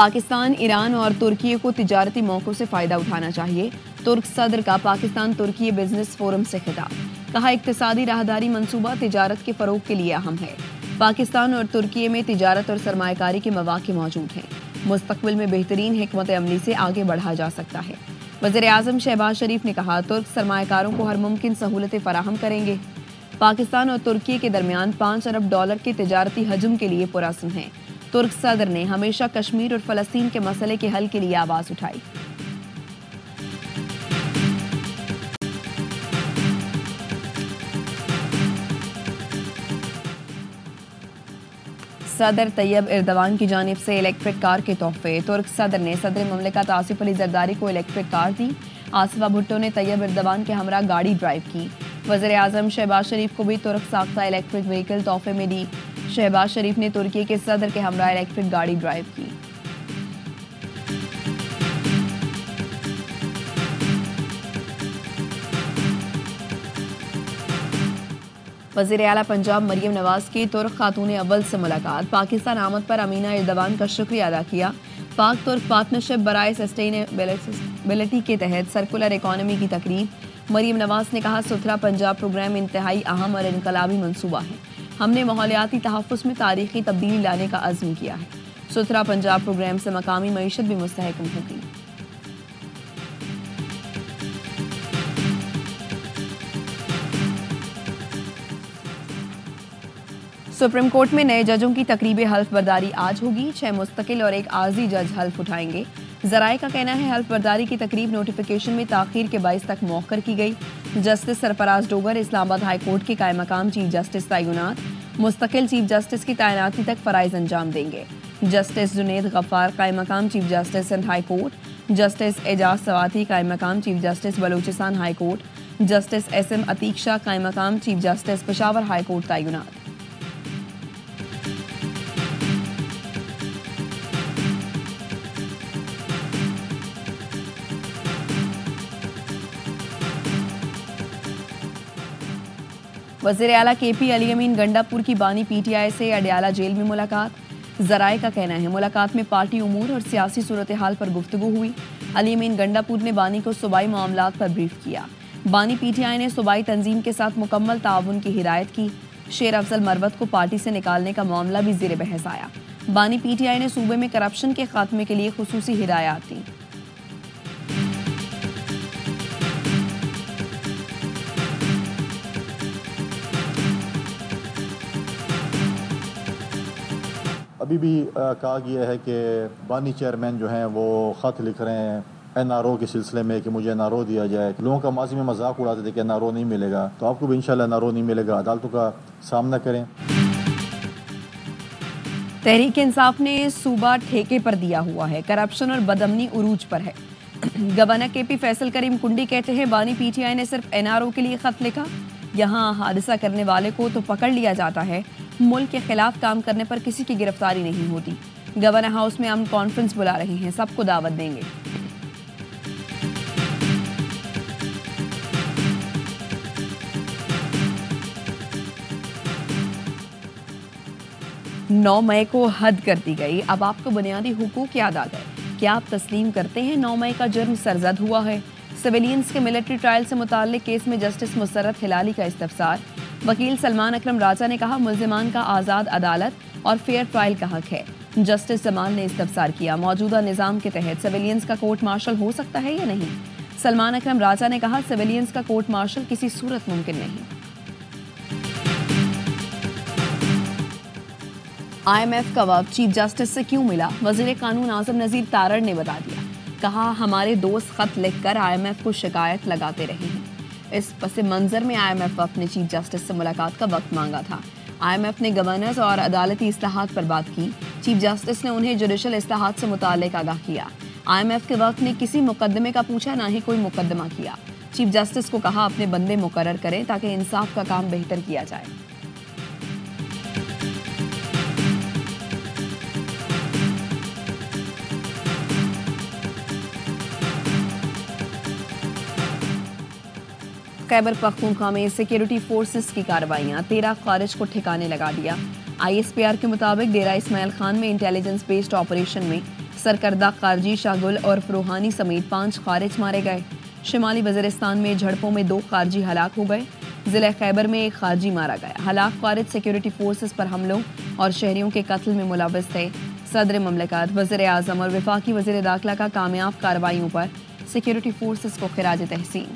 پاکستان، ایران اور ترکی کو تجارتی موقعوں سے فائدہ اٹھانا چاہیے، ترک صدر کا پاکستان ترکی بزنس فورم سے خطاب، کہا اقتصادی راہداری منصوبہ تجارت کے فروغ کے لیے اہم ہے، پاکستان اور ترکی میں تجارت اور سرمایہ کاری کے مواقع موجود ہیں، مستقبل میں بہترین حکمت عملی سے آگے بڑھا جا سکتا ہے۔ وزیر اعظم شہباز شریف نے کہا ترک سرمایہ کاروں کو ہر ممکن سہولتیں فراہم کریں گے۔ پاکستان اور ترکی کے درمیان $5 ارب کے تجارتی حجم کے لیے پرعزم ہیں۔ ترک صدر نے ہمیشہ کشمیر اور فلسطین کے مسئلے کے حل کے لیے آواز اٹھائی۔ صدر طیب ایردوان کی جانب سے الیکٹرک کار کے تحفے، ترک صدر نے صدر مملکت آصف علی زرداری کو الیکٹرک کار دی، آصفہ بھٹو نے طیب ایردوان کے ہمراہ گاڑی ڈرائیو کی، وزیر اعظم شہباز شریف کو بھی ترک ساختہ الیکٹرک وہیکل تحفے میں دی، شہباز شریف نے ترکی کے صدر کے ہمراہ الیکٹرک گاڑی ڈرائیو کی۔ وزیر اعلیٰ پنجاب مریم نواز کی ترک خاتون اول سے ملاقات، پاکستان آمد پر امینہ ایردوان کا شکریہ ادا کیا، پاک ترک پارٹنرشپ برائے سسٹینیبلٹی کے تحت سرکولر اکانومی کی تقریب، مریم نواز نے کہا ستھرا پنجاب پروگرام انتہائی اہم اور انقلابی منصوبہ ہے، ہم نے ماحولیاتی تحفظ میں تاریخی تبدیلی لانے کا عزم کیا ہے، ستھرا پنجاب پروگرام سے مقامی معیشت بھی مستحکم ہوگی۔ سپریم کورٹ میں نئے ججوں کی تقریب حلف برداری آج ہوگی، 6 مستقل اور 1 عارضی جج حلف اٹھائیں گے، ذرائع کا کہنا ہے حلف برداری کی تقریب نوٹیفیکیشن میں تاخیر کے باعث تک مؤخر کی گئی، جسٹس سرفراز ڈوگر اسلام آباد ہائی کورٹ کے قائم مقام چیف جسٹس تعینات، مستقل چیف جسٹس کی تعیناتی تک فرائض انجام دیں گے، جسٹس جنید غفار قائم مقام chief justice Sindh high court, justice Ijaz Swati قائم مقام chief justice Balochistan high court, justice S M Atiq Shah قائم مقام chief justice Peshawar high court تعینات۔ وزیر اعلیٰ کے پی علی امین گنڈا پور کی بانی پی ٹی آئی سے اڈیالہ جیل میں ملاقات، ذرائع کا کہنا ہے ملاقات میں پارٹی امور اور سیاسی صورتحال پر گفتگو ہوئی، علی امین گنڈا پور نے بانی کو صوبائی معاملات پر بریف کیا، بانی پی ٹی آئی نے صوبائی تنظیم کے ساتھ مکمل تعاون کی ہدایت کی، شیر افضل مروت کو پارٹی سے نکالنے کا معاملہ بھی زیر بحث آیا، بانی پی ٹی آئی نے صوبے میں کرپشن کے خاتمے کے لیے خصوصی ہدایات دیں۔ ابھی بھی کہا گیا ہے کہ بانی چیئرمین جو ہیں وہ خط لکھ رہے ہیں این آر او کے سلسلے میں کہ مجھے این آر او دیا جائے، لوگوں کا ماضی میں مذاق اڑاتے تھے کہ این آر او نہیں ملے گا، تو آپ کو بھی انشاءاللہ این آر او نہیں ملے گا، عدالتوں کا سامنا کریں۔ تحریک انصاف نے صوبہ ٹھیکے پر دیا ہوا ہے، کرپشن اور بدامنی عروج پر ہے، گورنر کے پی فیصل کریم کنڈی کہتے ہیں بانی پی ٹی آئی نے صرف این آر او کے لیے خط لکھا، یہاں حادثہ کرنے والے کو تو پکڑ لیا جاتا ہے، ملک کے خلاف کام کرنے پر کسی کی گرفتاری نہیں ہوتی، گورنر ہاؤس میں ہم کانفرنس بلا رہے ہیں، سب کو دعوت دیں گے۔ 9 مئی کو حد کر دی گئی، اب آپ کو بنیادی حقوق یاد آ گئے، کیا آپ تسلیم کرتے ہیں 9 مئی کا جرم سرزد ہوا ہے؟ سویلینز کے ملٹری ٹرائل سے متعلق کیس میں جسٹس مسرت ہلالی کا استفسار، وکیل سلمان اکرم راجہ نے کہا ملزمان کا آزاد عدالت اور فیئر ٹرائل کا حق ہے، جسٹس جمال نے استفسار کیا موجودہ نظام کے تحت سویلینز کا کورٹ مارشل ہو سکتا ہے یا نہیں؟ سلمان اکرم راجہ نے کہا سویلینز کا کورٹ مارشل کسی صورت ممکن نہیں۔ آئی ایم ایف کا وفد چیف جسٹس سے کیوں ملا؟ وزیر قانون اعظم نذیر تارڑ نے بتا دیا، کہا ہمارے دوست خط لکھ کر آئی ایم ایف کو شکایت لگاتے رہے ہیں، اس پس منظر میں آئی ایم ایف وفد نے چیف جسٹس سے ملاقات کا وقت مانگا تھا، آئی ایم ایف نے گورننس اور عدالتی اصلاحات پر بات کی، چیف جسٹس نے انہیں جوڈیشل اصلاحات سے متعلق آگاہ کیا، آئی ایم ایف کے وقت نے کسی مقدمے کا پوچھا نہ ہی کوئی مقدمہ کیا، چیف جسٹس کو کہا اپنے بندے مقرر کریں تاکہ انصاف کا کام بہتر کیا جائے۔ خیبر پختونخوا میں سیکیورٹی فورسز کی کارروائیاں، 13 خارج کو ٹھکانے لگا دیا، آئی ایس پی آر کے مطابق ڈیرہ اسماعیل خان میں انٹیلیجنس بیسڈ آپریشن میں سرکردہ خارجی شاگل اور فروحانی سمیت 5 خارج مارے گئے۔ شمالی وزیرستان میں جھڑپوں میں 2 خارجی ہلاک ہو گئے۔ ضلع خیبر میں 1 خارجی مارا گیا۔ ہلاک خارج سیکیورٹی فورسز پر حملوں اور شہریوں کے قتل میں ملوث تھے۔ صدر مملکت، وزیر اعظم اور وفاقی وزیر داخلہ کا کامیاب کارروائیوں پر سیکیورٹی فورسز کو خراج تحسین۔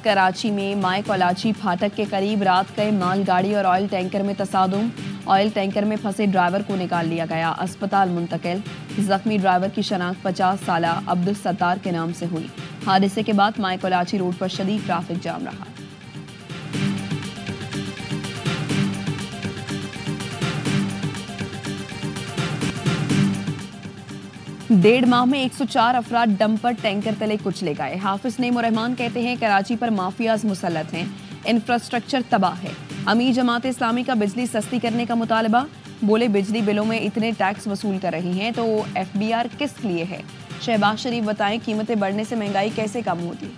کراچی میں مائے کولاچی پھاٹک کے قریب رات گئے مال گاڑی اور آئل ٹینکر میں تصادم۔ آئل ٹینکر میں پھنسے ڈرائیور کو نکال لیا گیا، اسپتال منتقل۔ زخمی ڈرائیور کی شناخت 50 سالہ عبدالستار کے نام سے ہوئی۔ حادثے کے بعد مائے کولاچی روڈ پر شدید ٹریفک جام رہا۔ ڈیڑھ ماہ میں 104 افراد ڈمپر ٹینکر تلے کچلے گئے۔ حافظ نعیم الرحمان کہتے ہیں کراچی پر مافیاز مسلط ہیں، انفراسٹرکچر تباہ ہے۔ امیر جماعت اسلامی کا بجلی سستی کرنے کا مطالبہ، بولے بجلی بلوں میں اتنے ٹیکس وصول کر رہی ہیں تو ایف بی آر کس لیے ہے؟ شہباز شریف بتائیں قیمتیں بڑھنے سے مہنگائی کیسے کم ہوتی؟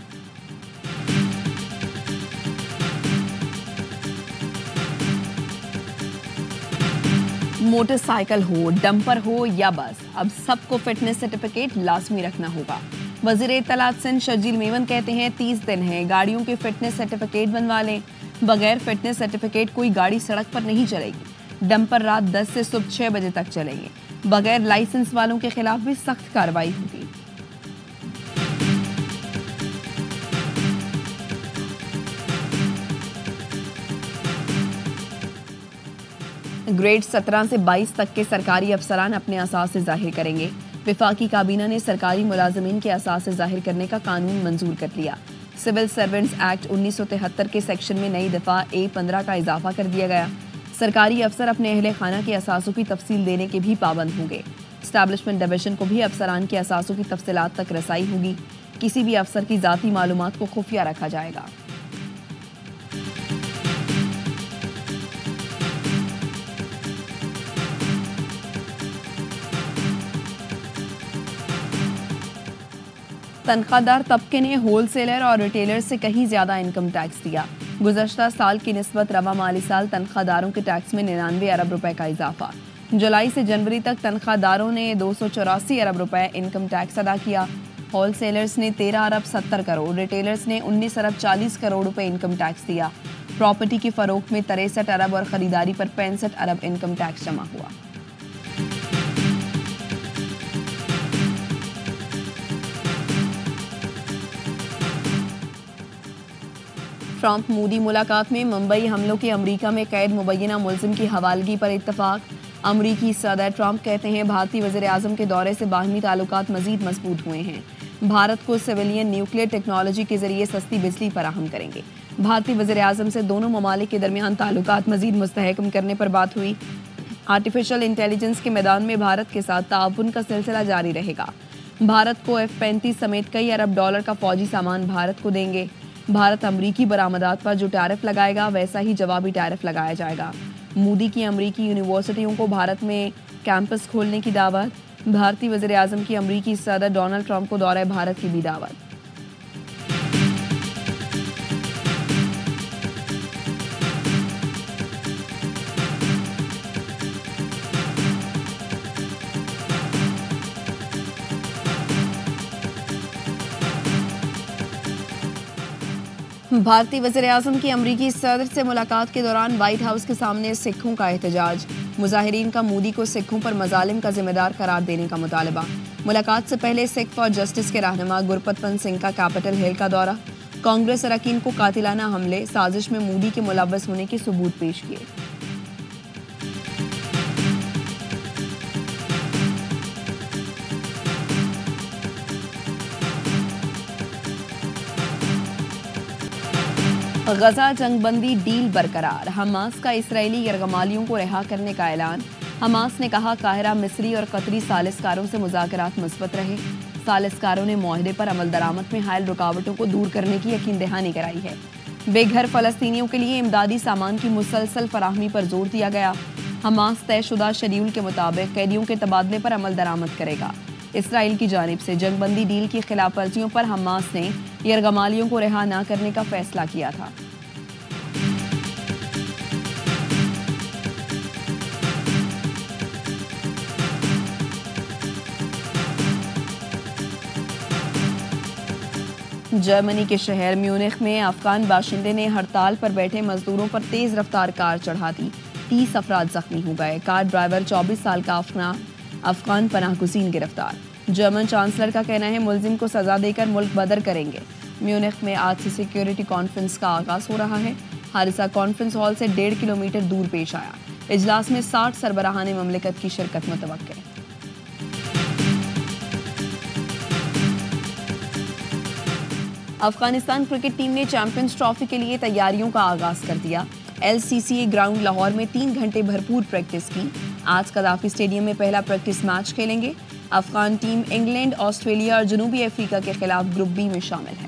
موٹر سائیکل ہو، ڈمپر ہو یا بس، اب سب کو فٹنس سرٹیفکیٹ لازمی رکھنا ہوگا۔ وزیر اطلاعات سندھ شرجیل میمن کہتے ہیں 30 دن ہیں، گاڑیوں کے فٹنس سرٹیفکیٹ بنوا لیں۔ بغیر فٹنس سرٹیفکیٹ کوئی گاڑی سڑک پر نہیں چلے گی۔ ڈمپر رات 10 سے صبح 6 بجے تک چلیں گے۔ بغیر لائسنس والوں کے خلاف بھی سخت کارروائی ہوگی۔ گریڈ 17 سے 22 تک کے سرکاری افسران اپنے اثاثے ظاہر کریں گے۔ وفاقی کابینہ نے سرکاری ملازمین کے اثاثے ظاہر کرنے کا قانون منظور کر لیا۔ سول سرونٹس ایکٹ 1973 کے سیکشن میں نئی دفعہ A15 کا اضافہ کر دیا گیا۔ سرکاری افسر اپنے اہل خانہ کے اثاثوں کی تفصیل دینے کے بھی پابند ہوں گے۔ اسٹیبلشمنٹ ڈویژن کو بھی افسران کے اثاثوں کی تفصیلات تک رسائی ہوگی۔ کسی بھی افسر کی ذاتی معلومات کو خفیہ رکھا جائے گا۔ تنخواہ دار طبقے نے ہول سیلر اور ریٹیلر سے کہیں زیادہ انکم ٹیکس دیا۔ گزشتہ سال کی نسبت رواں مالی سال تنخواہ داروں کے ٹیکس میں 99 ارب روپے کا اضافہ۔ جولائی سے جنوری تک تنخواہ داروں نے 284 ارب روپے انکم ٹیکس ادا کیا۔ ہول سیلرز نے 13 ارب 70 کروڑ، ریٹیلرز نے 19 ارب 40 کروڑ روپے انکم ٹیکس دیا۔ پراپرٹی کی فروخت میں 63 ارب اور خریداری پر 65 ارب انکم ٹیکس جمع ہوا۔ ٹرمپ مودی ملاقات میں ممبئی حملوں کے امریکہ میں قید مبینہ ملزم کی حوالگی پر اتفاق۔ امریکی صدر ٹرمپ کہتے ہیں بھارتی وزیر اعظم کے دورے سے باہمی تعلقات مزید مضبوط ہوئے ہیں۔ بھارت کو سویلین نیوکلیئر ٹیکنالوجی کے ذریعے سستی بجلی فراہم کریں گے۔ بھارتی وزیر اعظم سے دونوں ممالک کے درمیان تعلقات مزید مستحکم کرنے پر بات ہوئی۔ آرٹیفیشل انٹیلیجنس کے میدان میں بھارت کے ساتھ تعاون کا سلسلہ جاری رہے گا۔ بھارت کو F-35 سمیت کئی ارب ڈالر کا فوجی سامان بھارت کو دیں گے۔ بھارت امریکی برآمدات پر جو ٹیرف لگائے گا ویسا ہی جوابی ٹیرف لگایا جائے گا۔ مودی کی امریکی یونیورسٹیوں کو بھارت میں کیمپس کھولنے کی دعوت۔ بھارتی وزیر اعظم کی امریکی صدر ڈونلڈ ٹرمپ کو دورہ بھارت کی بھی دعوت۔ بھارتی وزیر اعظم کی امریکی صدر سے ملاقات کے دوران وائٹ ہاؤس کے سامنے سکھوں کا احتجاج۔ مظاہرین کا مودی کو سکھوں پر مظالم کا ذمہ دار قرار دینے کا مطالبہ۔ ملاقات سے پہلے سکھ فار جسٹس کے رہنما گرپت پنت سنگھ کا کیپٹل ہل کا دورہ۔ کانگریس اراکین کو قاتلانہ حملے سازش میں مودی کے ملوث ہونے کے ثبوت پیش کیے۔ غزہ جنگ بندی ڈیل برقرار، حماس کا اسرائیلی یرغمالیوں کو رہا کرنے کا اعلان۔ حماس نے کہا قاہرہ مصری اور قطری ثالثکاروں سے مذاکرات مثبت رہے۔ ثالثکاروں نے معاہدے پر عمل درآمد میں حائل رکاوٹوں کو دور کرنے کی یقین دہانی کرائی ہے۔ بے گھر فلسطینیوں کے لیے امدادی سامان کی مسلسل فراہمی پر زور دیا گیا۔ حماس طے شدہ شیڈول کے مطابق قیدیوں کے تبادلے پر عمل درآمد کرے گا۔ اسرائیل کی جانب سے جنگ بندی ڈیل کی خلاف ورزیوں پر حماس نے یرغمالیوں کو رہا نہ کرنے کا فیصلہ کیا تھا۔ جرمنی کے شہر میونخ میں افغان باشندے نے ہڑتال پر بیٹھے مزدوروں پر تیز رفتار کار چڑھا دی، 30 افراد زخمی ہو گئے۔ کار ڈرائیور 24 سال کا افغان پناہ گزین گرفتار۔ جرمن چانسلر کا کہنا ہے ملزم کو سزا دے کر ملک بدر کریں گے۔ میونخ میں آج سے سیکیورٹی کانفرنس کا آغاز ہو رہا ہے۔ حادثہ کانفرنس ہال سے 1.5 کلومیٹر دور پیش آیا۔ اجلاس میں 60 سربراہان مملکت کی شرکت متوقع ہے۔ افغانستان کرکٹ ٹیم نے چیمپئنز ٹرافی کے لیے تیاریوں کا آغاز کر دیا۔ LCCA گراؤنڈ لاہور میں 3 گھنٹے بھرپور پریکٹس کی۔ آج قذافی اسٹیڈیم میں پہلا پریکٹس میچ کھیلیں گے۔ افغان ٹیم انگلینڈ، آسٹریلیا اور جنوبی افریقہ کے خلاف گروپ بی میں شامل ہے۔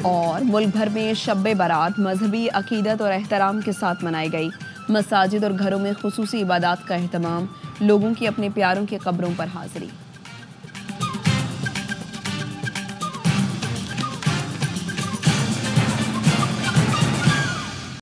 اور ملک بھر میں شب برات مذہبی عقیدت اور احترام کے ساتھ منائی گئی۔ مساجد اور گھروں میں خصوصی عبادات کا اہتمام، لوگوں کی اپنے پیاروں کی قبروں پر حاضری۔